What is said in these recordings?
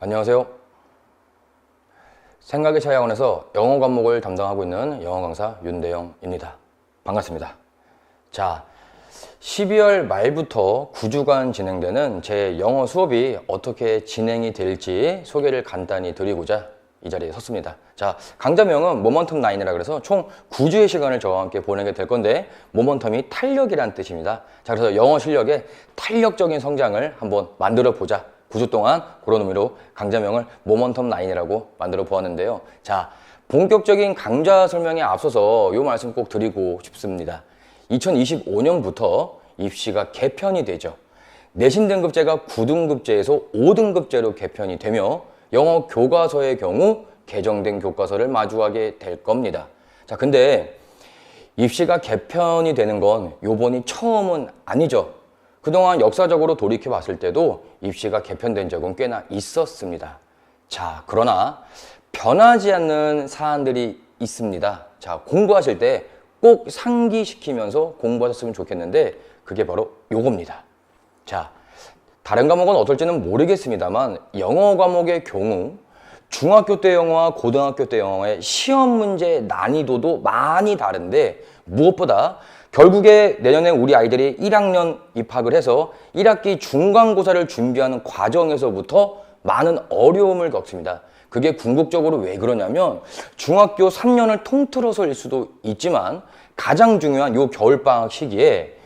안녕하세요. 생각의 차이학원에서 영어 과목을 담당하고 있는 영어 강사 윤대영입니다. 반갑습니다. 자, 12월 말부터 9주간 진행되는 제 영어 수업이 어떻게 진행이 될지 소개를 간단히 드리고자 이 자리에 섰습니다. 자, 강좌명은 모먼텀 9이라 그래서 총 9주의 시간을 저와 함께 보내게 될 건데, 모먼텀이 탄력이란 뜻입니다. 자, 그래서 영어 실력의 탄력적인 성장을 한번 만들어 보자. 9주 동안 그런 의미로 강좌명을 모먼텀 9이라고 만들어 보았는데요. 자, 본격적인 강좌 설명에 앞서서 이 말씀 꼭 드리고 싶습니다. 2025년부터 입시가 개편이 되죠. 내신 등급제가 9등급제에서 5등급제로 개편이 되며 영어 교과서의 경우 개정된 교과서를 마주하게 될 겁니다. 자, 근데 입시가 개편이 되는 건 요번이 처음은 아니죠. 그동안 역사적으로 돌이켜 봤을 때도 입시가 개편된 적은 꽤나 있었습니다. 자, 그러나 변하지 않는 사안들이 있습니다. 자, 공부하실 때 꼭 상기시키면서 공부하셨으면 좋겠는데 그게 바로 요겁니다. 자, 다른 과목은 어떨지는 모르겠습니다만 영어 과목의 경우 중학교 때 영어와 고등학교 때 영어의 시험 문제 난이도도 많이 다른데, 무엇보다 결국에 내년에 우리 아이들이 1학년 입학을 해서 1학기 중간고사를 준비하는 과정에서부터 많은 어려움을 겪습니다. 그게 궁극적으로 왜 그러냐면 중학교 3년을 통틀어서일 수도 있지만 가장 중요한 요 겨울방학 시기에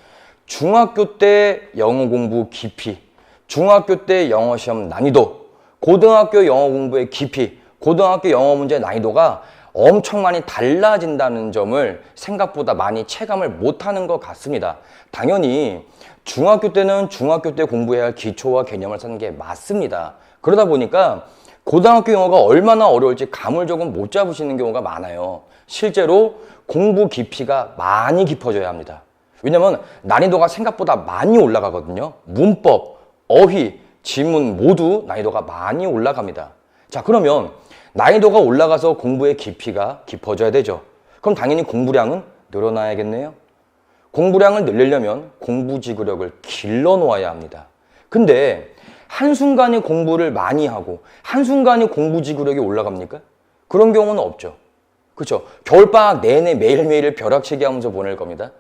중학교 때 영어 공부 깊이, 중학교 때 영어 시험 난이도, 고등학교 영어 공부의 깊이, 고등학교 영어 문제 난이도가 엄청 많이 달라진다는 점을 생각보다 많이 체감을 못하는 것 같습니다. 당연히 중학교 때는 중학교 때 공부해야 할 기초와 개념을 쓰는 게 맞습니다. 그러다 보니까 고등학교 영어가 얼마나 어려울지 감을 조금 못 잡으시는 경우가 많아요. 실제로 공부 깊이가 많이 깊어져야 합니다. 왜냐면 난이도가 생각보다 많이 올라가거든요. 문법, 어휘, 지문 모두 난이도가 많이 올라갑니다. 자, 그러면 난이도가 올라가서 공부의 깊이가 깊어져야 되죠. 그럼 당연히 공부량은 늘어나야겠네요. 공부량을 늘리려면 공부 지구력을 길러 놓아야 합니다. 근데 한순간에 공부를 많이 하고 한순간에 공부 지구력이 올라갑니까? 그런 경우는 없죠. 그렇죠? 겨울방학 내내 매일매일을 벼락치기 하면서 보낼 겁니다.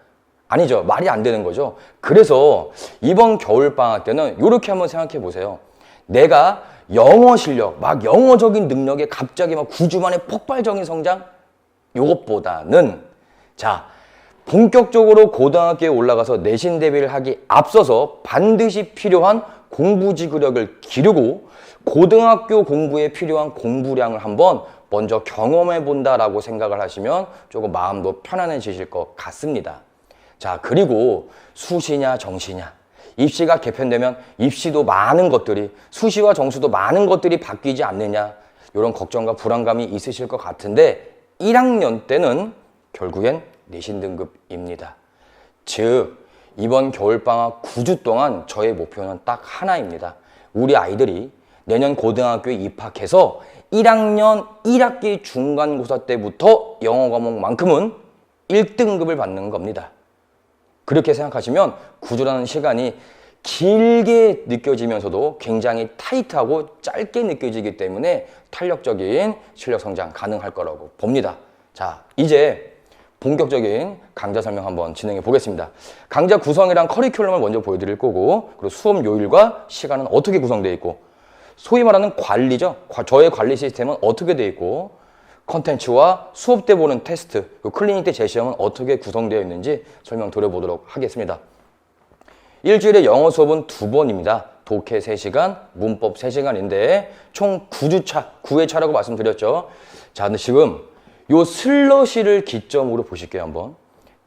아니죠. 말이 안 되는 거죠. 그래서 이번 겨울방학 때는 이렇게 한번 생각해 보세요. 내가 영어 실력, 막 영어적인 능력에 갑자기 막 9주 만에 폭발적인 성장? 요것보다는, 자, 본격적으로 고등학교에 올라가서 내신 대비를 하기 앞서서 반드시 필요한 공부 지구력을 기르고 고등학교 공부에 필요한 공부량을 한번 먼저 경험해 본다라고 생각을 하시면 조금 마음도 편안해지실 것 같습니다. 자, 그리고 수시냐 정시냐, 입시가 개편되면 입시도 많은 것들이, 수시와 정수도 많은 것들이 바뀌지 않느냐, 이런 걱정과 불안감이 있으실 것 같은데 1학년 때는 결국엔 내신 등급입니다. 즉 이번 겨울방학 9주 동안 저의 목표는 딱 하나입니다. 우리 아이들이 내년 고등학교에 입학해서 1학년 1학기 중간고사 때부터 영어 과목만큼은 1등급을 받는 겁니다. 그렇게 생각하시면 9주라는 시간이 길게 느껴지면서도 굉장히 타이트하고 짧게 느껴지기 때문에 탄력적인 실력 성장 가능할 거라고 봅니다. 자, 이제 본격적인 강좌 설명 한번 진행해 보겠습니다. 강좌 구성이랑 커리큘럼을 먼저 보여드릴 거고, 그리고 수업 요일과 시간은 어떻게 구성되어 있고, 소위 말하는 관리죠. 저의 관리 시스템은 어떻게 되어 있고, 컨텐츠와 수업 때 보는 테스트, 클리닉 때 제시험은 어떻게 구성되어 있는지 설명 드려보도록 하겠습니다. 일주일에 영어 수업은 2번입니다. 독해 3시간, 문법 3시간인데 총 9주차, 9회차라고 말씀드렸죠. 자, 근데 지금 요 슬러시를 기점으로 보실게요, 한번.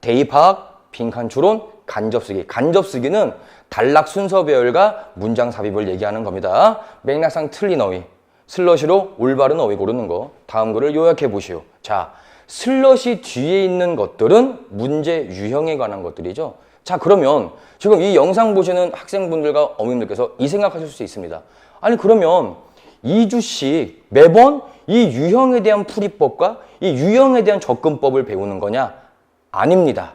대입학, 빈칸 추론, 간접쓰기. 간접쓰기는 단락 순서 배열과 문장 삽입을 얘기하는 겁니다. 맥락상 틀린 어휘. 슬러시로 올바른 어휘 고르는 거. 다음 글을 요약해 보시오. 자, 슬러시 뒤에 있는 것들은 문제 유형에 관한 것들이죠. 자, 그러면 지금 이 영상 보시는 학생분들과 어머님들께서 이 생각하실 수 있습니다. 아니, 그러면 2주씩 매번 이 유형에 대한 풀이법과 이 유형에 대한 접근법을 배우는 거냐? 아닙니다.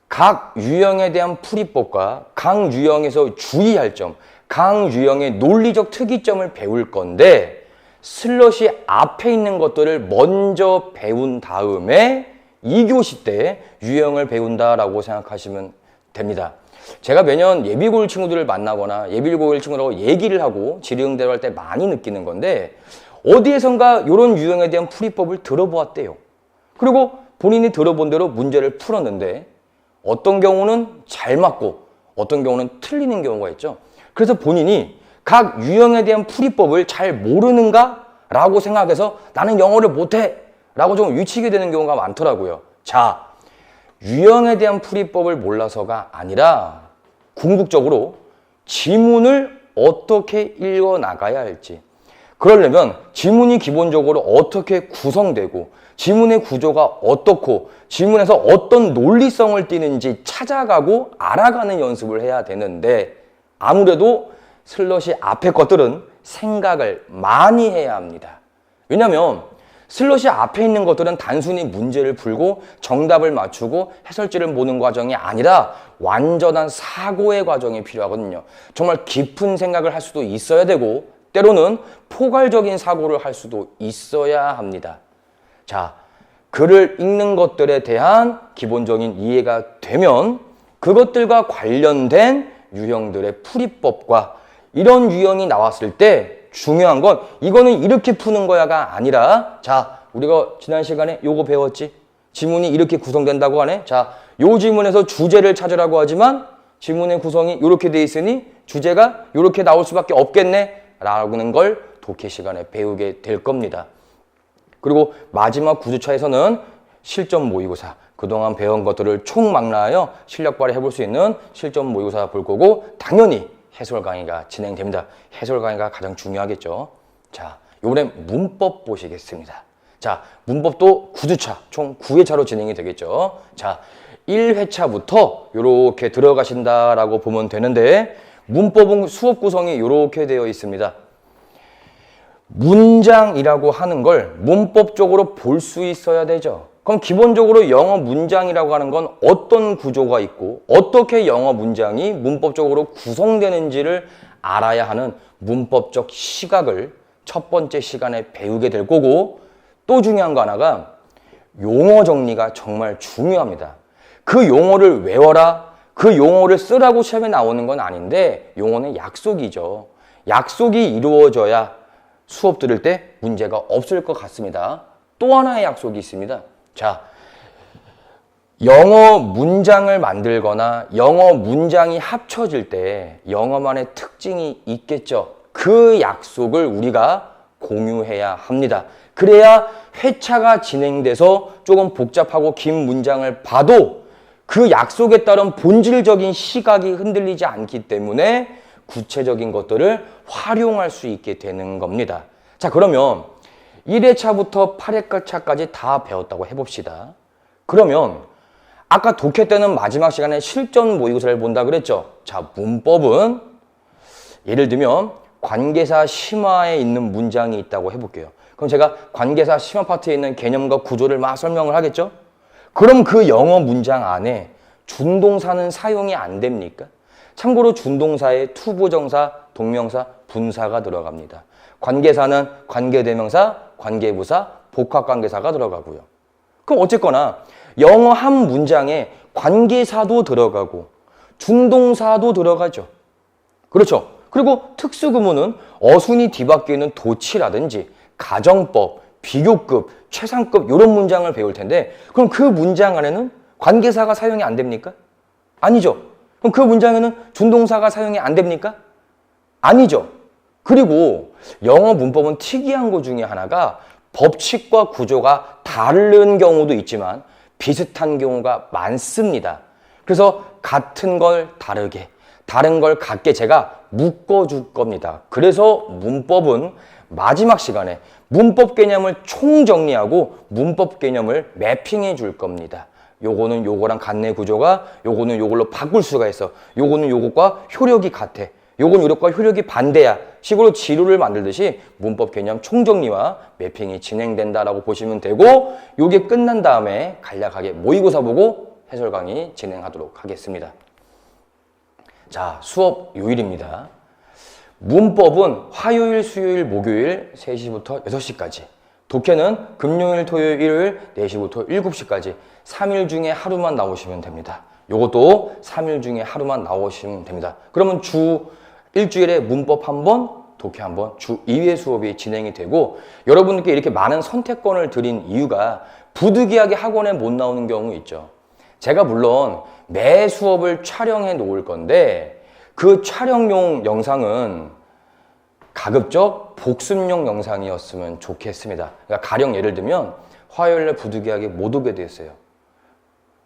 각 유형에 대한 풀이법과 각 유형에서 주의할 점, 각 유형의 논리적 특이점을 배울 건데 슬롯이 앞에 있는 것들을 먼저 배운 다음에 2교시 때 유형을 배운다라고 생각하시면 됩니다. 제가 매년 예비고1 친구들을 만나거나 예비고1 친구들하고 얘기를 하고 질의응대를 할 때 많이 느끼는 건데 어디에선가 이런 유형에 대한 풀이법을 들어보았대요. 그리고 본인이 들어본 대로 문제를 풀었는데 어떤 경우는 잘 맞고 어떤 경우는 틀리는 경우가 있죠. 그래서 본인이 각 유형에 대한 풀이법을 잘 모르는가? 라고 생각해서 나는 영어를 못해! 라고 좀 위치게 되는 경우가 많더라고요. 자, 유형에 대한 풀이법을 몰라서가 아니라 궁극적으로 지문을 어떻게 읽어 나가야 할지, 그러려면 지문이 기본적으로 어떻게 구성되고 지문의 구조가 어떻고 지문에서 어떤 논리성을 띠는지 찾아가고 알아가는 연습을 해야 되는데 아무래도 슬롯이 앞에 것들은 생각을 많이 해야 합니다. 왜냐하면 슬롯이 앞에 있는 것들은 단순히 문제를 풀고 정답을 맞추고 해설지를 보는 과정이 아니라 완전한 사고의 과정이 필요하거든요. 정말 깊은 생각을 할 수도 있어야 되고 때로는 포괄적인 사고를 할 수도 있어야 합니다. 자, 글을 읽는 것들에 대한 기본적인 이해가 되면 그것들과 관련된 유형들의 풀이법과 이런 유형이 나왔을 때 중요한 건 이거는 이렇게 푸는 거야가 아니라 자, 우리가 지난 시간에 요거 배웠지? 지문이 이렇게 구성된다고 하네? 자, 요 지문에서 주제를 찾으라고 하지만 지문의 구성이 이렇게 돼 있으니 주제가 이렇게 나올 수밖에 없겠네? 라는 걸 독해 시간에 배우게 될 겁니다. 그리고 마지막 9주차에서는 실전 모의고사, 그동안 배운 것들을 총망라하여 실력 발휘해 볼 수 있는 실전 모의고사 볼 거고 당연히 해설 강의가 진행됩니다. 해설 강의가 가장 중요하겠죠. 자, 이번엔 문법 보시겠습니다. 자, 문법도 9주차, 총 9회차로 진행이 되겠죠. 자, 1회차부터 이렇게 들어가신다라고 보면 되는데 문법은 수업 구성이 이렇게 되어 있습니다. 문장이라고 하는 걸 문법적으로 볼 수 있어야 되죠. 그럼 기본적으로 영어 문장이라고 하는 건 어떤 구조가 있고 어떻게 영어 문장이 문법적으로 구성되는지를 알아야 하는 문법적 시각을 첫 번째 시간에 배우게 될 거고 또 중요한 거 하나가 용어 정리가 정말 중요합니다. 그 용어를 외워라, 그 용어를 쓰라고 시험에 나오는 건 아닌데 용어는 약속이죠. 약속이 이루어져야 수업 들을 때 문제가 없을 것 같습니다. 또 하나의 약속이 있습니다. 자, 영어 문장을 만들거나 영어 문장이 합쳐질 때 영어만의 특징이 있겠죠. 그 약속을 우리가 공유해야 합니다. 그래야 회차가 진행돼서 조금 복잡하고 긴 문장을 봐도 그 약속에 따른 본질적인 시각이 흔들리지 않기 때문에 구체적인 것들을 활용할 수 있게 되는 겁니다. 자, 그러면 1회차부터 8회차까지 다 배웠다고 해봅시다. 그러면 아까 독해 때는 마지막 시간에 실전 모의고사를 본다 그랬죠. 자, 문법은 예를 들면 관계사 심화에 있는 문장이 있다고 해볼게요. 그럼 제가 관계사 심화 파트에 있는 개념과 구조를 막 설명을 하겠죠. 그럼 그 영어 문장 안에 준동사는 사용이 안 됩니까? 참고로 준동사에 투부정사, 동명사, 분사가 들어갑니다. 관계사는 관계대명사, 관계부사, 복합관계사가 들어가고요. 그럼 어쨌거나 영어 한 문장에 관계사도 들어가고 준동사도 들어가죠. 그렇죠. 그리고 특수구문은 어순이 뒤바뀌는 도치라든지 가정법, 비교급, 최상급 이런 문장을 배울 텐데 그럼 그 문장 안에는 관계사가 사용이 안 됩니까? 아니죠. 그럼 그 문장에는 준동사가 사용이 안 됩니까? 아니죠. 그리고 영어 문법은 특이한 것 중에 하나가 법칙과 구조가 다른 경우도 있지만 비슷한 경우가 많습니다. 그래서 같은 걸 다르게, 다른 걸 같게 제가 묶어줄 겁니다. 그래서 문법은 마지막 시간에 문법 개념을 총정리하고 문법 개념을 매핑해 줄 겁니다. 요거는 요거랑 같네 구조가, 요거는 요걸로 바꿀 수가 있어. 요거는 요것과 효력이 같아. 요건 요것과 효력이 반대야. 식으로 지루를 만들듯이 문법 개념 총정리와 매핑이 진행된다라고 보시면 되고 요게 끝난 다음에 간략하게 모의고사 보고 해설 강의 진행하도록 하겠습니다. 자, 수업 요일입니다. 문법은 화요일, 수요일, 목요일 3시부터 6시까지. 독해는 금요일, 토요일, 일요일 4시부터 7시까지. 3일 중에 하루만 나오시면 됩니다. 요것도 3일 중에 하루만 나오시면 됩니다. 그러면 일주일에 문법 한 번, 독해 한 번, 주 2회 수업이 진행이 되고, 여러분께 이렇게 많은 선택권을 드린 이유가 부득이하게 학원에 못 나오는 경우 있죠. 제가 물론 매 수업을 촬영해 놓을 건데 그 촬영용 영상은 가급적 복습용 영상이었으면 좋겠습니다. 그러니까 가령 예를 들면 화요일에 부득이하게 못 오게 됐어요.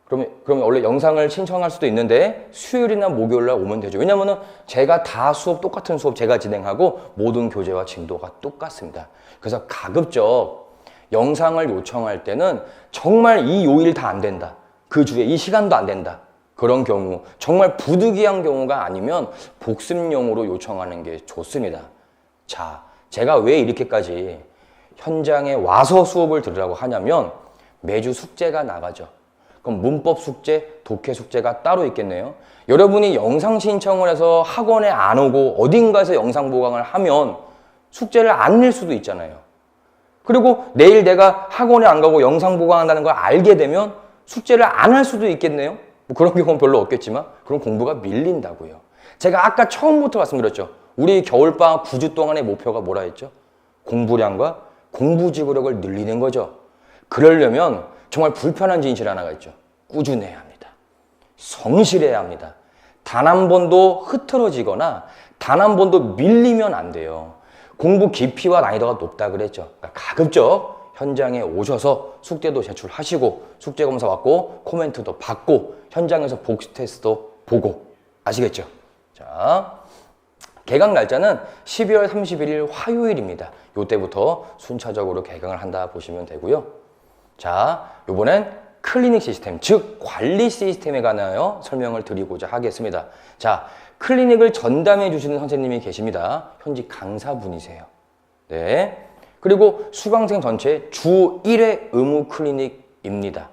그러면 원래 영상을 신청할 수도 있는데 수요일이나 목요일날 오면 되죠. 왜냐면은 제가 다 똑같은 수업 제가 진행하고 모든 교재와 진도가 똑같습니다. 그래서 가급적 영상을 요청할 때는 정말 이 요일 다 안 된다. 그 주에 이 시간도 안 된다. 그런 경우, 정말 부득이한 경우가 아니면 복습용으로 요청하는 게 좋습니다. 자, 제가 왜 이렇게까지 현장에 와서 수업을 들으라고 하냐면 매주 숙제가 나가죠. 그럼 문법 숙제, 독해 숙제가 따로 있겠네요. 여러분이 영상 신청을 해서 학원에 안 오고 어딘가에서 영상 보강을 하면 숙제를 안 낼 수도 있잖아요. 그리고 내일 내가 학원에 안 가고 영상 보강한다는 걸 알게 되면 숙제를 안 할 수도 있겠네요. 뭐 그런 경우는 별로 없겠지만 그럼 공부가 밀린다고요. 제가 아까 처음부터 말씀드렸죠. 우리 겨울방학 9주 동안의 목표가 뭐라 했죠? 공부량과 공부지구력을 늘리는 거죠. 그러려면 정말 불편한 진실 하나가 있죠. 꾸준해야 합니다. 성실해야 합니다. 단 한 번도 흐트러지거나 단 한 번도 밀리면 안 돼요. 공부 깊이와 난이도가 높다 그랬죠. 그러니까 가급적 현장에 오셔서 숙제도 제출하시고 숙제 검사 받고 코멘트도 받고 현장에서 복습 테스트도 보고 아시겠죠? 자, 개강 날짜는 12월 31일 화요일입니다. 이때부터 순차적으로 개강을 한다 보시면 되고요. 자, 이번엔 클리닉 시스템, 즉 관리 시스템에 관하여 설명을 드리고자 하겠습니다. 자, 클리닉을 전담해 주시는 선생님이 계십니다. 현직 강사분이세요. 네. 그리고 수강생 전체 주 1회 의무 클리닉입니다.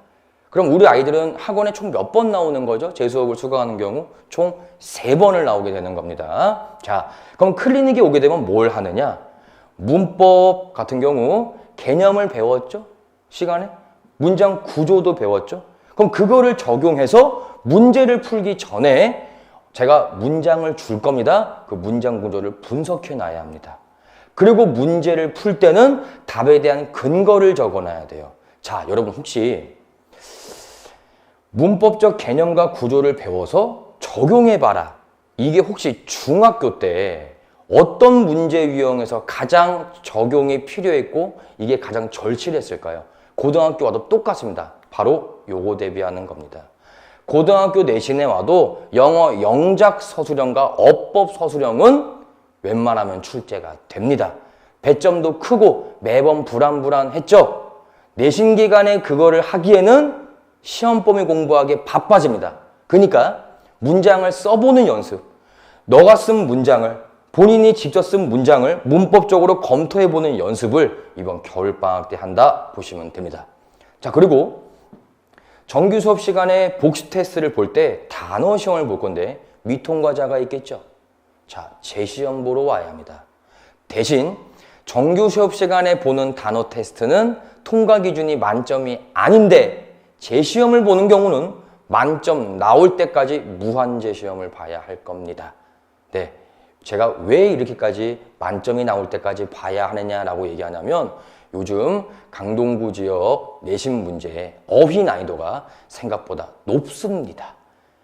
그럼 우리 아이들은 학원에 총 몇 번 나오는 거죠? 제 수업을 수강하는 경우 총 3번을 나오게 되는 겁니다. 자, 그럼 클리닉에 오게 되면 뭘 하느냐? 문법 같은 경우 개념을 배웠죠? 시간에? 문장 구조도 배웠죠? 그럼 그거를 적용해서 문제를 풀기 전에 제가 문장을 줄 겁니다. 그 문장 구조를 분석해 놔야 합니다. 그리고 문제를 풀 때는 답에 대한 근거를 적어놔야 돼요. 자, 여러분 혹시 문법적 개념과 구조를 배워서 적용해봐라. 이게 혹시 중학교 때 어떤 문제 유형에서 가장 적용이 필요했고 이게 가장 절실했을까요? 고등학교 와도 똑같습니다. 바로 요거 대비하는 겁니다. 고등학교 내신에 와도 영어 영작 서술형과 어법 서술형은 웬만하면 출제가 됩니다. 배점도 크고 매번 불안했죠? 내신 기간에 그거를 하기에는 시험 범위 공부하기에 바빠집니다. 그러니까 문장을 써보는 연습, 너가 쓴 문장을, 본인이 직접 쓴 문장을 문법적으로 검토해보는 연습을 이번 겨울방학 때 한다 보시면 됩니다. 자, 그리고 정규 수업 시간에 복습 테스트를 볼 때 단어 시험을 볼 건데 미통과자가 있겠죠. 자, 재시험 보러 와야 합니다. 대신 정규 수업 시간에 보는 단어 테스트는 통과 기준이 만점이 아닌데 재시험을 보는 경우는 만점 나올 때까지 무한 재시험을 봐야 할 겁니다. 네, 제가 왜 이렇게까지 만점이 나올 때까지 봐야 하느냐라고 얘기하냐면 요즘 강동구 지역 내신 문제 어휘 난이도가 생각보다 높습니다.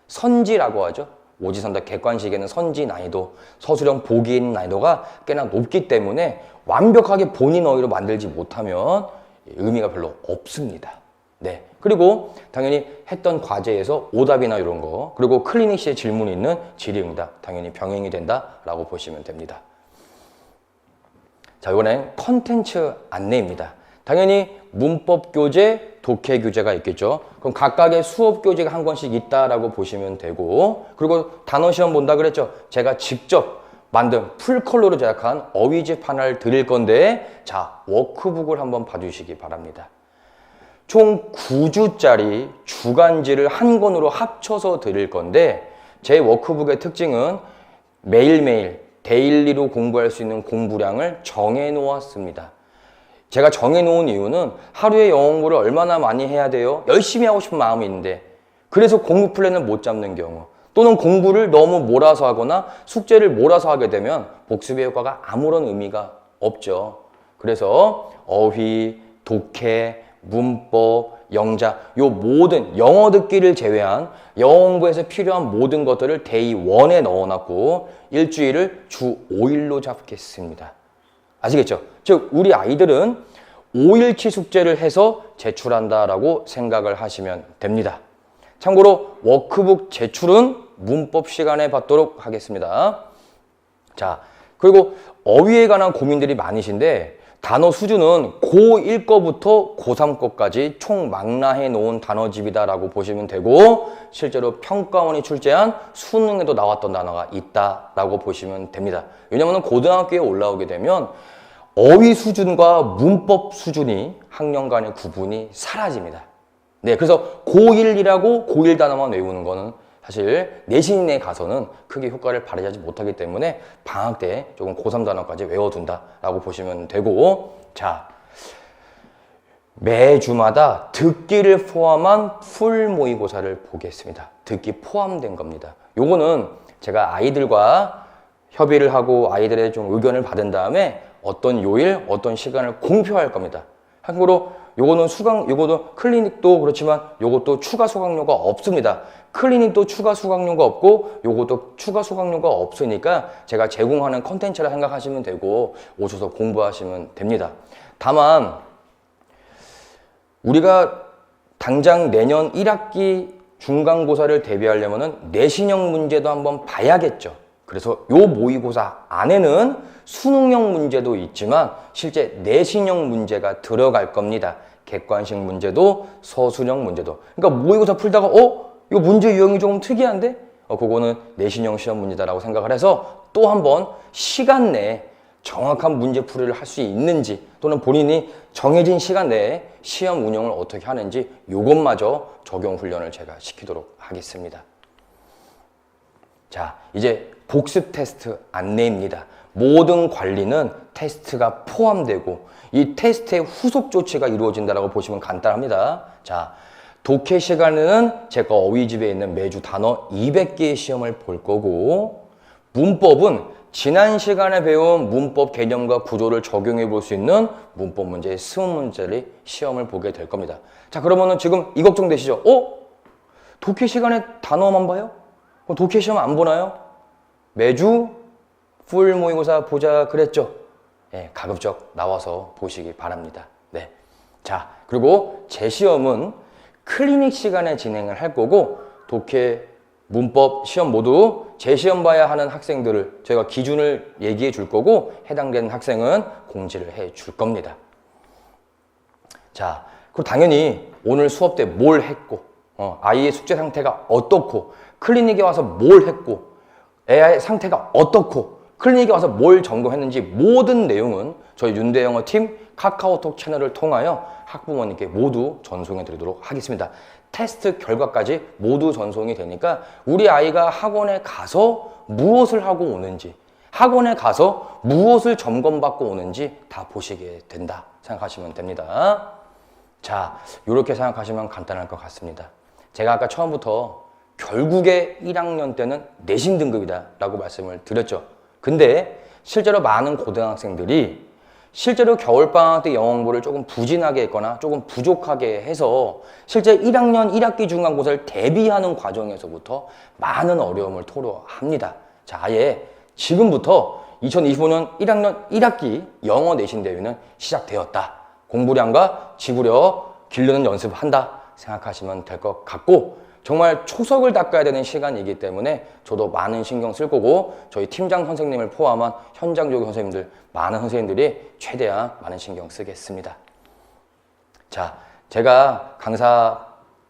선지라고 하죠. 오지선다 객관식에는 선지 난이도, 서술형 보기인 난이도가 꽤나 높기 때문에 완벽하게 본인 어휘로 만들지 못하면 의미가 별로 없습니다. 네. 그리고 당연히 했던 과제에서 오답이나 이런 거, 그리고 클리닉 시에 질문이 있는 질의응답 당연히 병행이 된다라고 보시면 됩니다. 자, 이번엔 컨텐츠 안내입니다. 당연히 문법 교재, 독해 교재가 있겠죠. 그럼 각각의 수업 교재가 한 권씩 있다라고 보시면 되고, 그리고 단어 시험 본다 그랬죠. 제가 직접 만든 풀컬러로 제작한 어휘집 하나를 드릴 건데, 자, 워크북을 한번 봐주시기 바랍니다. 총 9주짜리 주간지를 한 권으로 합쳐서 드릴 건데, 제 워크북의 특징은 매일매일 데일리로 공부할 수 있는 공부량을 정해 놓았습니다. 제가 정해 놓은 이유는 하루에 영어 공부를 얼마나 많이 해야 돼요? 열심히 하고 싶은 마음이 있는데, 그래서 공부 플랜을 못 잡는 경우, 또는 공부를 너무 몰아서 하거나 숙제를 몰아서 하게 되면 복습의 효과가 아무런 의미가 없죠. 그래서 어휘, 독해, 문법, 영자, 요 모든 영어 듣기를 제외한 영어 공부에서 필요한 모든 것들을 데이 1에 넣어놨고 일주일을 주 5일로 잡겠습니다. 아시겠죠? 즉 우리 아이들은 5일치 숙제를 해서 제출한다라고 생각을 하시면 됩니다. 참고로 워크북 제출은 문법 시간에 받도록 하겠습니다. 자, 그리고 어휘에 관한 고민들이 많으신데 단어 수준은 고1 거부터 고3 거까지 총 망라해 놓은 단어집이다라고 보시면 되고 실제로 평가원이 출제한 수능에도 나왔던 단어가 있다라고 보시면 됩니다. 왜냐하면 고등학교에 올라오게 되면 어휘 수준과 문법 수준이 학년 간의 구분이 사라집니다. 네, 그래서 고1이라고 고1 단어만 외우는 거는 사실 내신에 가서는 크게 효과를 발휘하지 못하기 때문에 방학 때 조금 고3 단어까지 외워둔다라고 보시면 되고, 자, 매주마다 듣기를 포함한 풀 모의고사를 보겠습니다. 듣기 포함된 겁니다. 요거는 제가 아이들과 협의를 하고 아이들의 좀 의견을 받은 다음에 어떤 요일, 어떤 시간을 공표할 겁니다. 참고로 요거는 요거는 클리닉도 그렇지만 요것도 추가 수강료가 없습니다. 클리닉도 추가 수강료가 없고 요것도 추가 수강료가 없으니까 제가 제공하는 컨텐츠라 생각하시면 되고 오셔서 공부하시면 됩니다. 다만 우리가 당장 내년 1학기 중간고사를 대비하려면 내신형 문제도 한번 봐야겠죠. 그래서 요 모의고사 안에는 수능형 문제도 있지만 실제 내신형 문제가 들어갈 겁니다. 객관식 문제도 서술형 문제도. 그러니까 모의고사 풀다가 이거 문제 유형이 조금 특이한데? 그거는 내신형 시험 문제다라고 생각을 해서 또 한번 시간 내에 정확한 문제 풀이를 할 수 있는지 또는 본인이 정해진 시간 내에 시험 운영을 어떻게 하는지 요것마저 적용 훈련을 제가 시키도록 하겠습니다. 자, 이제 복습 테스트 안내입니다. 모든 관리는 테스트가 포함되고 이 테스트의 후속 조치가 이루어진다고 보시면 간단합니다. 자, 독해 시간에는 제가 어휘집에 있는 매주 단어 200개의 시험을 볼 거고 문법은 지난 시간에 배운 문법 개념과 구조를 적용해 볼 수 있는 문법 문제의 20문제를 시험을 보게 될 겁니다. 자, 그러면은 지금 이 걱정 되시죠? 독해 시간에 단어만 봐요? 그럼 독해 시험 안 보나요? 매주 풀 모의고사 보자 그랬죠? 네, 가급적 나와서 보시기 바랍니다. 네. 자, 그리고 제 시험은 클리닉 시간에 진행을 할 거고 독해, 문법 시험 모두 제 시험 봐야 하는 학생들을 저희가 기준을 얘기해 줄 거고 해당되는 학생은 공지를 해 줄 겁니다. 자, 그리고 당연히 오늘 수업 때 뭘 했고 아이의 숙제 상태가 어떻고 클리닉에 와서 뭘 했고 애의 상태가 어떻고 클리닉에 와서 뭘 점검했는지 모든 내용은 저희 윤대영어 팀 카카오톡 채널을 통하여 학부모님께 모두 전송해 드리도록 하겠습니다. 테스트 결과까지 모두 전송이 되니까 우리 아이가 학원에 가서 무엇을 하고 오는지 학원에 가서 무엇을 점검받고 오는지 다 보시게 된다 생각하시면 됩니다. 자, 이렇게 생각하시면 간단할 것 같습니다. 제가 아까 처음부터 결국에 1학년 때는 내신 등급이다 라고 말씀을 드렸죠. 근데 실제로 많은 고등학생들이 실제로 겨울방학 때 영어 공부를 조금 부진하게 했거나 조금 부족하게 해서 실제 1학년 1학기 중간고사를 대비하는 과정에서부터 많은 어려움을 토로합니다. 자, 아예 지금부터 2025년 1학년 1학기 영어 내신 대회는 시작되었다. 공부량과 지구력 기르는 연습을 한다 생각하시면 될 것 같고 정말 초석을 닦아야 되는 시간이기 때문에 저도 많은 신경 쓸 거고 저희 팀장 선생님을 포함한 현장적인 선생님들 많은 선생님들이 최대한 많은 신경 쓰겠습니다. 자, 제가 강사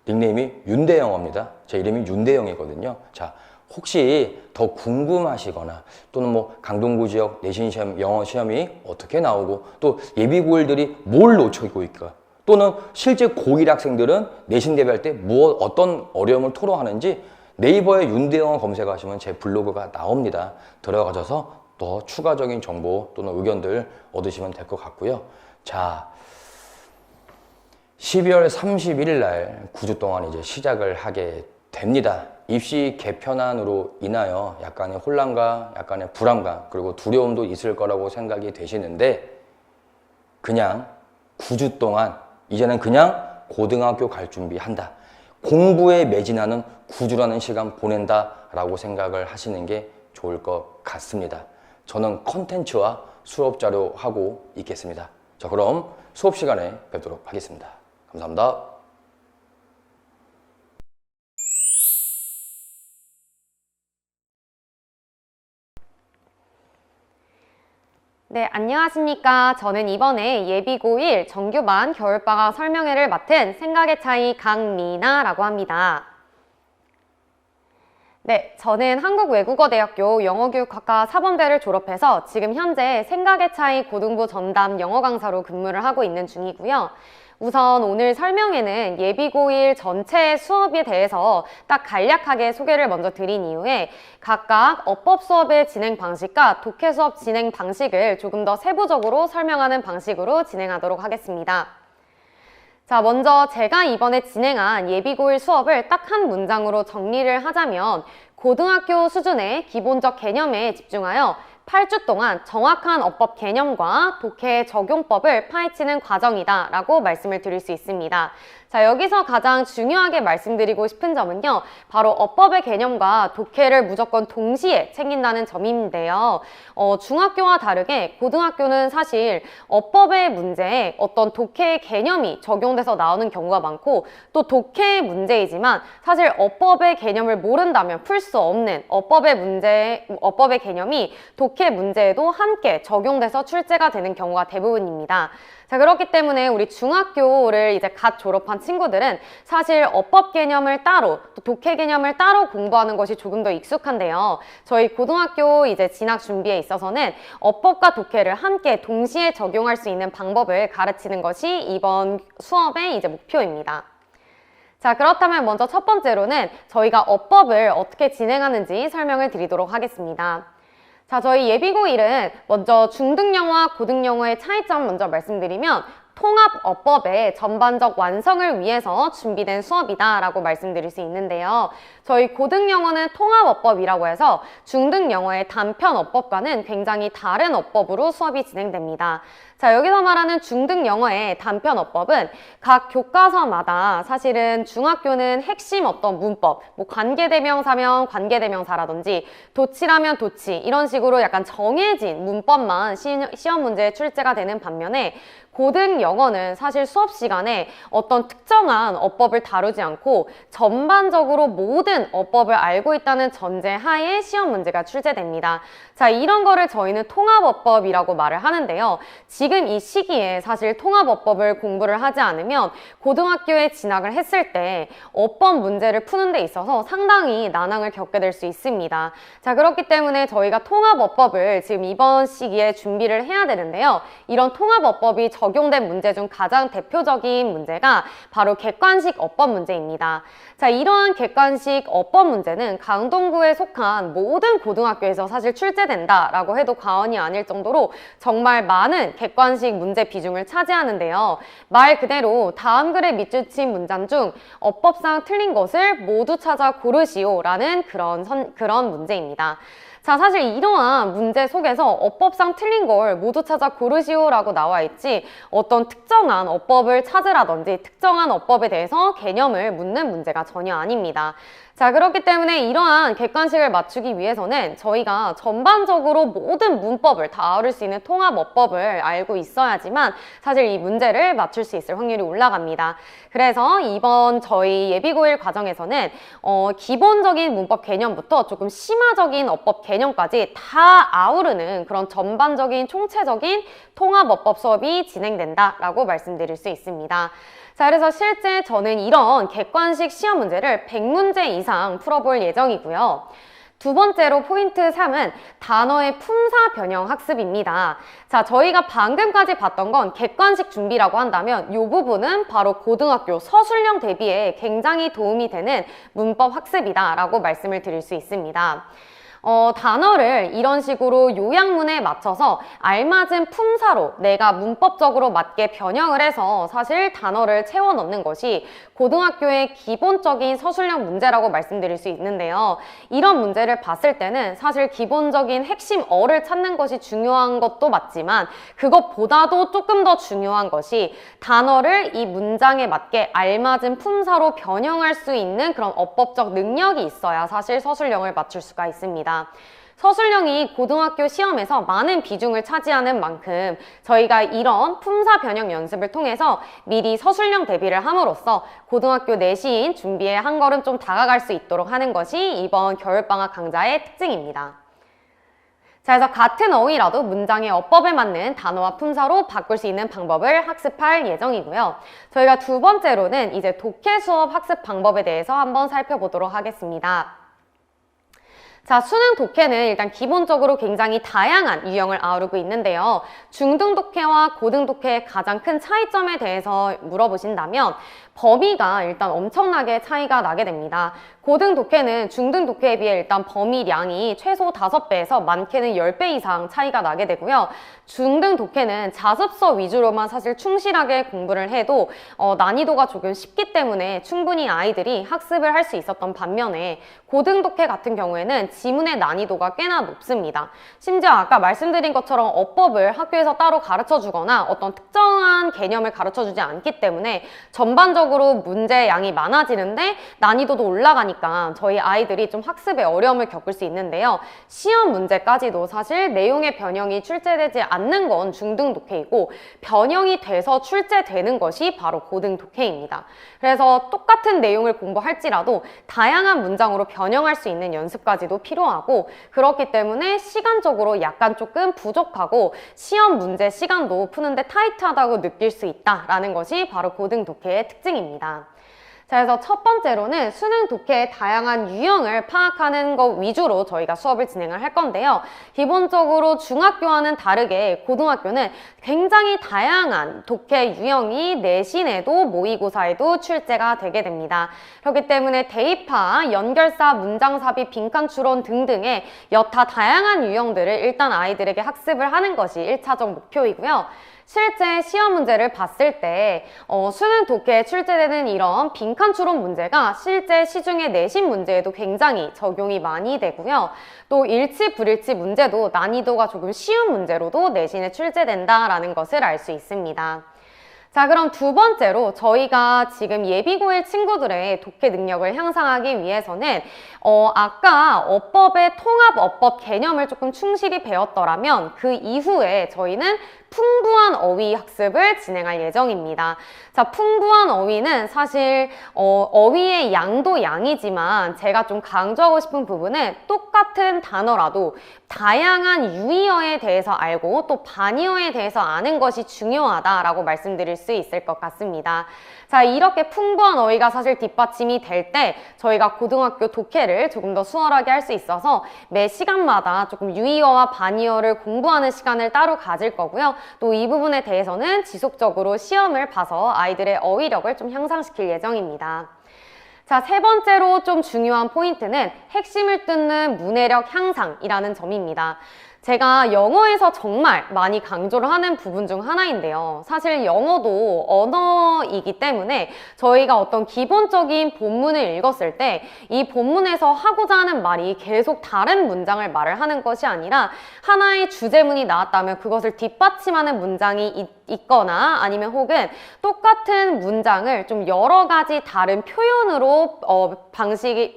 닉네임이 윤대영어입니다. 제 이름이 윤대영이거든요. 자, 혹시 더 궁금하시거나 또는 뭐 강동구 지역 내신 시험 영어 시험이 어떻게 나오고 또 예비 고1들이 뭘 놓치고 있을까? 또는 실제 고1 학생들은 내신 대비할 때 어떤 어려움을 토로하는지 네이버에 윤대영어 검색하시면 제 블로그가 나옵니다. 들어가셔서 더 추가적인 정보 또는 의견들 얻으시면 될 것 같고요. 자, 12월 31일 날 9주 동안 이제 시작을 하게 됩니다. 입시 개편안으로 인하여 약간의 혼란과 약간의 불안감 그리고 두려움도 있을 거라고 생각이 되시는데, 그냥 9주 동안 이제는 그냥 고등학교 갈 준비한다, 공부에 매진하는 9주라는 시간 보낸다 라고 생각을 하시는 게 좋을 것 같습니다. 저는 컨텐츠와 수업 자료 하고 있겠습니다. 자, 그럼 수업 시간에 뵙도록 하겠습니다. 감사합니다. 네, 안녕하십니까. 저는 이번에 예비고1 정규반 겨울방학 설명회를 맡은 생각의 차이 강미나라고 합니다. 네, 저는 한국외국어대학교 영어교육학과 사범대를 졸업해서 지금 현재 생각의 차이 고등부 전담 영어 강사로 근무를 하고 있는 중이고요. 우선 오늘 설명회는 예비고1 전체 수업에 대해서 딱 간략하게 소개를 먼저 드린 이후에 각각 어법 수업의 진행 방식과 독해 수업 진행 방식을 조금 더 세부적으로 설명하는 방식으로 진행하도록 하겠습니다. 자, 먼저 제가 이번에 진행한 예비고1 수업을 딱 한 문장으로 정리를 하자면, 고등학교 수준의 기본적 개념에 집중하여 8주 동안 정확한 어법 개념과 독해 적용법을 파헤치는 과정이다 라고 말씀을 드릴 수 있습니다. 자, 여기서 가장 중요하게 말씀드리고 싶은 점은요, 바로 어법의 개념과 독해를 무조건 동시에 챙긴다는 점인데요. 중학교와 다르게 고등학교는 사실 어법의 문제에 어떤 독해의 개념이 적용돼서 나오는 경우가 많고, 또 독해의 문제이지만 사실 어법의 개념을 모른다면 풀 수 없는 어법의 개념이 독해 문제에도 함께 적용돼서 출제가 되는 경우가 대부분입니다. 자, 그렇기 때문에 우리 중학교를 이제 갓 졸업한 친구들은 사실 어법 개념을 따로, 또 독해 개념을 따로 공부하는 것이 조금 더 익숙한데요. 저희 고등학교 이제 진학 준비에 있어서는 어법과 독해를 함께 동시에 적용할 수 있는 방법을 가르치는 것이 이번 수업의 이제 목표입니다. 자, 그렇다면 먼저 첫 번째로는 저희가 어법을 어떻게 진행하는지 설명을 드리도록 하겠습니다. 자, 저희 예비고1은 먼저 중등영어와 고등영어의 차이점 먼저 말씀드리면, 통합어법의 전반적 완성을 위해서 준비된 수업이다 라고 말씀드릴 수 있는데요. 저희 고등영어는 통합어법이라고 해서 중등영어의 단편어법과는 굉장히 다른 어법으로 수업이 진행됩니다. 자, 여기서 말하는 중등영어의 단편어법은 각 교과서마다 사실은 중학교는 핵심 어떤 문법, 뭐 관계대명사면 관계대명사라든지 도치라면 도치, 이런 식으로 약간 정해진 문법만 시험 문제에 출제가 되는 반면에, 고등영어는 사실 수업 시간에 어떤 특정한 어법을 다루지 않고 전반적으로 모든 어법을 알고 있다는 전제 하에 시험 문제가 출제됩니다. 자, 이런 거를 저희는 통합어법이라고 말을 하는데요. 지금 이 시기에 사실 통합어법을 공부를 하지 않으면 고등학교에 진학을 했을 때 어법 문제를 푸는 데 있어서 상당히 난항을 겪게 될 수 있습니다. 자, 그렇기 때문에 저희가 통합어법을 지금 이번 시기에 준비를 해야 되는데요. 이런 통합어법이 적용된 문제 중 가장 대표적인 문제가 바로 객관식 어법 문제입니다. 자, 이러한 객관식 어법 문제는 강동구에 속한 모든 고등학교에서 사실 출제된다라고 해도 과언이 아닐 정도로 정말 많은 객관식 문제 비중을 차지하는데요. 말 그대로 다음 글에 밑줄친 문장 중 어법상 틀린 것을 모두 찾아 고르시오라는 그런 문제입니다. 자, 사실 이러한 문제 속에서 어법상 틀린 걸 모두 찾아 고르시오라고 나와 있지, 어떤 특정한 어법을 찾으라든지 특정한 어법에 대해서 개념을 묻는 문제가 전혀 아닙니다. 자, 그렇기 때문에 이러한 객관식을 맞추기 위해서는 저희가 전반적으로 모든 문법을 다 다룰 수 있는 통합어법을 알고 있어야지만 사실 이 문제를 맞출 수 있을 확률이 올라갑니다. 그래서 이번 저희 예비고1 과정에서는 기본적인 문법 개념부터 조금 심화적인 어법 개념까지 다 아우르는 그런 전반적인 총체적인 통합어법 수업이 진행된다라고 말씀드릴 수 있습니다. 자, 그래서 실제 저는 이런 객관식 시험 문제를 100문제 이상 풀어볼 예정이고요. 두 번째로 포인트 3은 단어의 품사 변형 학습입니다. 자, 저희가 방금까지 봤던 건 객관식 준비라고 한다면 이 부분은 바로 고등학교 서술형 대비에 굉장히 도움이 되는 문법 학습이다 라고 말씀을 드릴 수 있습니다. 단어를 이런 식으로 요약문에 맞춰서 알맞은 품사로 내가 문법적으로 맞게 변형을 해서 사실 단어를 채워 넣는 것이 고등학교의 기본적인 서술형 문제라고 말씀드릴 수 있는데요. 이런 문제를 봤을 때는 사실 기본적인 핵심 어를 찾는 것이 중요한 것도 맞지만 그것보다도 조금 더 중요한 것이 단어를 이 문장에 맞게 알맞은 품사로 변형할 수 있는 그런 어법적 능력이 있어야 사실 서술형을 맞출 수가 있습니다. 서술형이 고등학교 시험에서 많은 비중을 차지하는 만큼 저희가 이런 품사 변형 연습을 통해서 미리 서술형 대비를 함으로써 고등학교 내신 준비에 한 걸음 좀 다가갈 수 있도록 하는 것이 이번 겨울방학 강좌의 특징입니다. 자, 그래서 같은 어휘라도 문장의 어법에 맞는 단어와 품사로 바꿀 수 있는 방법을 학습할 예정이고요. 저희가 두 번째로는 이제 독해 수업 학습 방법에 대해서 한번 살펴보도록 하겠습니다. 자, 수능 독해는 일단 기본적으로 굉장히 다양한 유형을 아우르고 있는데요. 중등 독해와 고등 독해의 가장 큰 차이점에 대해서 물어보신다면 범위가 일단 엄청나게 차이가 나게 됩니다. 고등 독해는 중등 독해에 비해 일단 범위량이 최소 5배에서 많게는 10배 이상 차이가 나게 되고요. 중등 독해는 자습서 위주로만 사실 충실하게 공부를 해도 난이도가 조금 쉽기 때문에 충분히 아이들이 학습을 할 수 있었던 반면에 고등 독해 같은 경우에는 지문의 난이도가 꽤나 높습니다. 심지어 아까 말씀드린 것처럼 어법을 학교에서 따로 가르쳐 주거나 어떤 특정한 개념을 가르쳐 주지 않기 때문에 전반적으로 문제 양이 많아지는데 난이도도 올라가니까 저희 아이들이 좀 학습에 어려움을 겪을 수 있는데요. 시험 문제까지도 사실 내용의 변형이 출제되지 않는 건 중등 독해이고 변형이 돼서 출제되는 것이 바로 고등 독해입니다. 그래서 똑같은 내용을 공부할지라도 다양한 문장으로 변형할 수 있는 연습까지도 필요하고 그렇기 때문에 시간적으로 약간 조금 부족하고 시험 문제 시간도 푸는데 타이트하다고 느낄 수 있다라는 것이 바로 고등 독해의 특징입니다. 자, 그래서 첫 번째로는 수능 독해의 다양한 유형을 파악하는 것 위주로 저희가 수업을 진행을 할 건데요. 기본적으로 중학교와는 다르게 고등학교는 굉장히 다양한 독해 유형이 내신에도 모의고사에도 출제가 되게 됩니다. 그렇기 때문에 대입하, 연결사, 문장삽입, 빈칸추론 등등의 여타 다양한 유형들을 일단 아이들에게 학습을 하는 것이 1차적 목표이고요. 실제 시험 문제를 봤을 때 수능 독해에 출제되는 이런 빈칸 추론 문제가 실제 시중의 내신 문제에도 굉장히 적용이 많이 되고요. 또 일치 불일치 문제도 난이도가 조금 쉬운 문제로도 내신에 출제된다라는 것을 알 수 있습니다. 자, 그럼 두 번째로 저희가 지금 예비고일 친구들의 독해 능력을 향상하기 위해서는 아까 어법의 통합 어법 개념을 조금 충실히 배웠더라면 그 이후에 저희는 풍부한 어휘 학습을 진행할 예정입니다. 자, 풍부한 어휘는 사실 어휘의 양도 양이지만 제가 좀 강조하고 싶은 부분은 똑같은 단어라도 다양한 유의어에 대해서 알고 또 반의어에 대해서 아는 것이 중요하다라고 말씀드릴 수 있을 것 같습니다. 자, 이렇게 풍부한 어휘가 사실 뒷받침이 될 때 저희가 고등학교 독해를 조금 더 수월하게 할 수 있어서 매 시간마다 조금 유의어와 반의어를 공부하는 시간을 따로 가질 거고요. 또 이 부분에 대해서는 지속적으로 시험을 봐서 아이들의 어휘력을 좀 향상시킬 예정입니다. 자, 세 번째로 좀 중요한 포인트는 핵심을 뜯는 문해력 향상이라는 점입니다. 제가 영어에서 정말 많이 강조를 하는 부분 중 하나인데요. 사실 영어도 언어이기 때문에 저희가 어떤 기본적인 본문을 읽었을 때 이 본문에서 하고자 하는 말이 계속 다른 문장을 말을 하는 것이 아니라 하나의 주제문이 나왔다면 그것을 뒷받침하는 문장이 있거나 아니면 혹은 똑같은 문장을 좀 여러 가지 다른 표현으로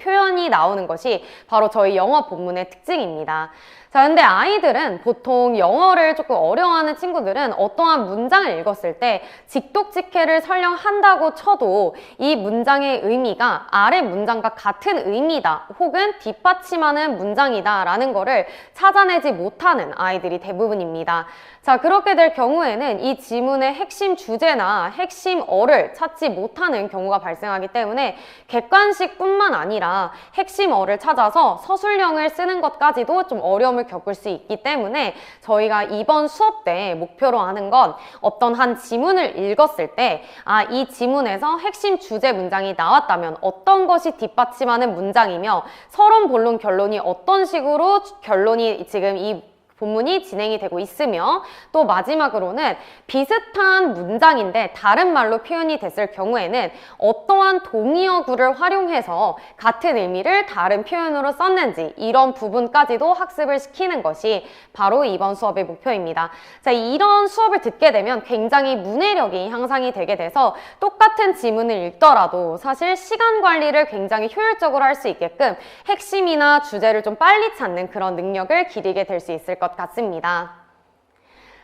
표현이 나오는 것이 바로 저희 영어 본문의 특징입니다. 자, 근데 아이들은 보통 영어를 조금 어려워하는 친구들은 어떠한 문장을 읽었을 때 직독직해를 설령 한다고 쳐도 이 문장의 의미가 아래 문장과 같은 의미다 혹은 뒷받침하는 문장이다 라는 거를 찾아내지 못하는 아이들이 대부분입니다. 자, 그렇게 될 경우에는 이 지문의 핵심 주제나 핵심어를 찾지 못하는 경우가 발생하기 때문에 객관식뿐만 아니라 핵심어를 찾아서 서술형을 쓰는 것까지도 좀 어려움을 겪을 수 있기 때문에 저희가 이번 수업 때 목표로 하는 건 어떤 한 지문을 읽었을 때 이 지문에서 핵심 주제 문장이 나왔다면 어떤 것이 뒷받침하는 문장이며 서론, 본론, 결론이 어떤 식으로 결론이 지금 이 본문이 진행이 되고 있으며 또 마지막으로는 비슷한 문장인데 다른 말로 표현이 됐을 경우에는 어떠한 동의어구를 활용해서 같은 의미를 다른 표현으로 썼는지 이런 부분까지도 학습을 시키는 것이 바로 이번 수업의 목표입니다. 자, 이런 수업을 듣게 되면 굉장히 문해력이 향상이 되게 돼서 똑같은 지문을 읽더라도 사실 시간 관리를 굉장히 효율적으로 할 수 있게끔 핵심이나 주제를 좀 빨리 찾는 그런 능력을 기르게 될 수 있을 것 같습니다.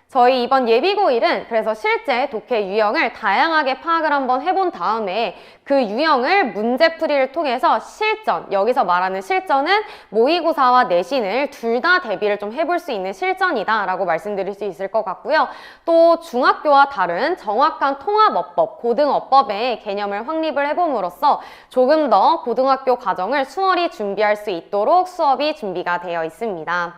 저희 이번 예비고1은 그래서 실제 독해 유형을 다양하게 파악을 한번 해본 다음에 그 유형을 문제풀이를 통해서 실전, 여기서 말하는 실전은 모의고사와 내신을 둘 다 대비를 좀 해볼 수 있는 실전이다 라고 말씀드릴 수 있을 것 같고요. 또 중학교와 다른 정확한 통합어법, 고등어법의 개념을 확립을 해봄으로써 조금 더 고등학교 과정을 수월히 준비할 수 있도록 수업이 준비가 되어 있습니다.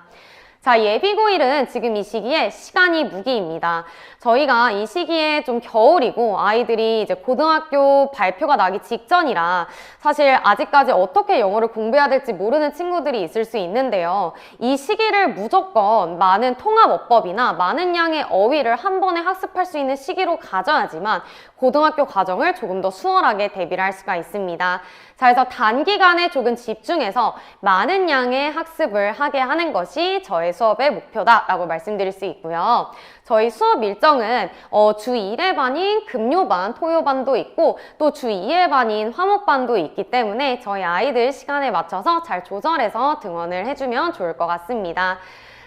자, 예비고1은 지금 이 시기에 시간이 무기입니다. 저희가 이 시기에 좀 겨울이고 아이들이 이제 고등학교 발표가 나기 직전이라 사실 아직까지 어떻게 영어를 공부해야 될지 모르는 친구들이 있을 수 있는데요. 이 시기를 무조건 많은 통합어법이나 많은 양의 어휘를 한 번에 학습할 수 있는 시기로 가져야지만 고등학교 과정을 조금 더 수월하게 대비를 할 수가 있습니다. 자, 그래서 단기간에 조금 집중해서 많은 양의 학습을 하게 하는 것이 저의 수업의 목표다라고 말씀드릴 수 있고요. 저희 수업 일정은 주 1회 반인 금요반, 토요반도 있고 또 주 2회 반인 화목반도 있기 때문에 저희 아이들 시간에 맞춰서 잘 조절해서 등원을 해주면 좋을 것 같습니다.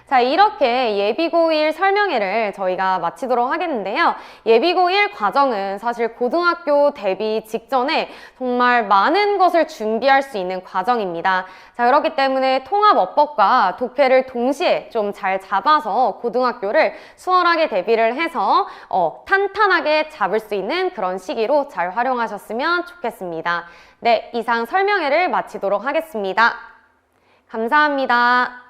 자, 이렇게 예비고1 설명회를 저희가 마치도록 하겠는데요. 예비고1 과정은 사실 고등학교 대비 직전에 정말 많은 것을 준비할 수 있는 과정입니다. 자, 그렇기 때문에 통합어법과 독해를 동시에 좀 잘 잡아서 고등학교를 수월하게 대비를 해서 탄탄하게 잡을 수 있는 그런 시기로 잘 활용하셨으면 좋겠습니다. 네, 이상 설명회를 마치도록 하겠습니다. 감사합니다.